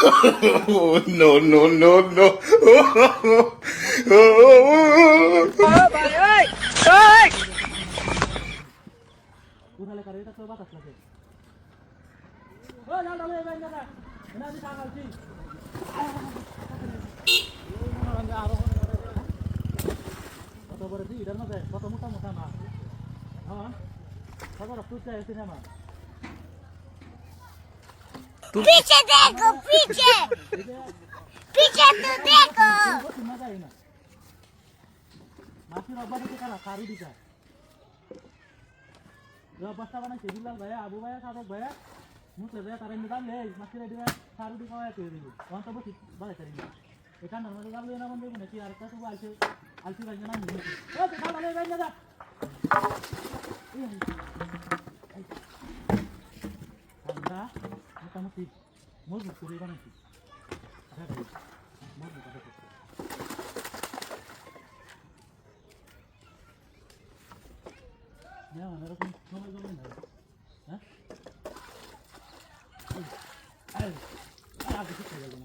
Oh, no, no, no, no. কোথালে কারে এটা তো বাতাস লাগে ও না না এই না না না আমি সাকালছি কত বড় দি ইদার মধ্যে কত মোটা মোটা মাছ হ্যাঁ কত রক্ত চাইছে না মাছ पीछे देखो पीछे पीछे तो देखो मजा आई ना माछी रब्बा दिखे कारा सारू दिखा जो बस्ता बना शेबिलाल भाया आबू भाया सादक भाया मुझे भाया तारे निकाल ले माछी रेडी है सारू दिखा है तेरी कौन सा बस बड़ा करेंगे एक आना मतलब आप लेना बंदे को नहीं यार का तो आलसी का जना नहीं ओ दिखा ले भाई ना anda মোটামুটি মজবুত করে বানাইছি মজবুত আছে না এরকম সময় যাবে না হ্যাঁ আগে ঠিক হয়ে গেল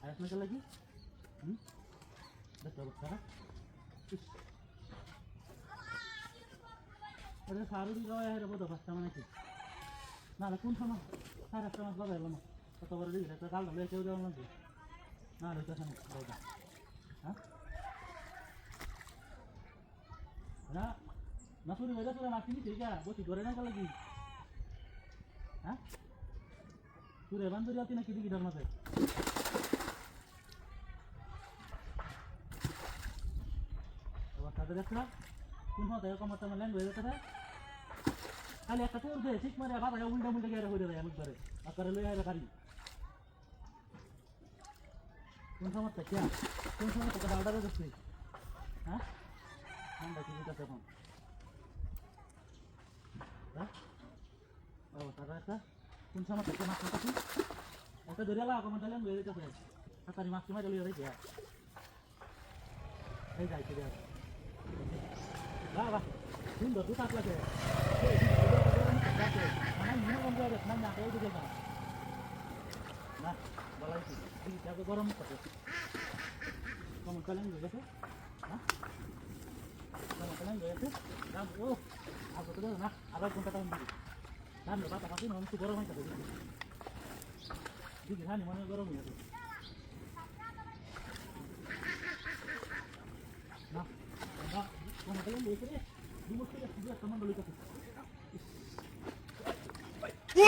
আর আপনাকে লাগি দেখো বস্তাটা আরে সারুরি গাওয়া এর বড় বস্তা মানে কি না কোন সময় সারা সময় বাজাইলাম কত বড় দিই এটা কাল না কেউ দেওয়া না না এটা সামনে দাও হ্যাঁ না না শুরু হয়ে যাচ্ছে মাছ কিনি ঠিক আছে বসি করে না লাগি হ্যাঁ তুই বান্ধবী আতি না কি দিকে ধর্ম আছে আবার তাদের একটা কোন হতে কমটা মানে হয়ে যাচ্ছে খালি একটা তোর দে ঠিক মারে বাবা উল্টা উল্টা গিয়ে হয়ে যায় আমি করে আর করে লই আইলা গাড়ি কোন সমস্যা কি কোন সমস্যা কথা অর্ডার দিচ্ছি হ্যাঁ আমরা কি দিতে এখন হ্যাঁ ও তারা একটা কোন সমস্যা কি মাছ কাটি একটা ধরে লাগা কমটা লেন হয়ে যেতে তাড়াতাড়ি মাছ মাছ লই রে যা এই যাইতে যা বাবা সুন্দর দুটা লাগে মানে মনে কম করে না না এই দিকে না না বলাই কি এই জায়গা গরম করতে কম কালেন হয়ে গেছে হ্যাঁ কম কালেন হয়ে গেছে না ও আর কত না আবার কোনটা টাইম দিবি না না বাবা কাছে নন তো গরম হয়ে যাবে দিদি হানি মনে গরম হয়ে যাবে না না কম কালেন হয়ে গেছে দুটো থেকে সামান বলি কাছে কি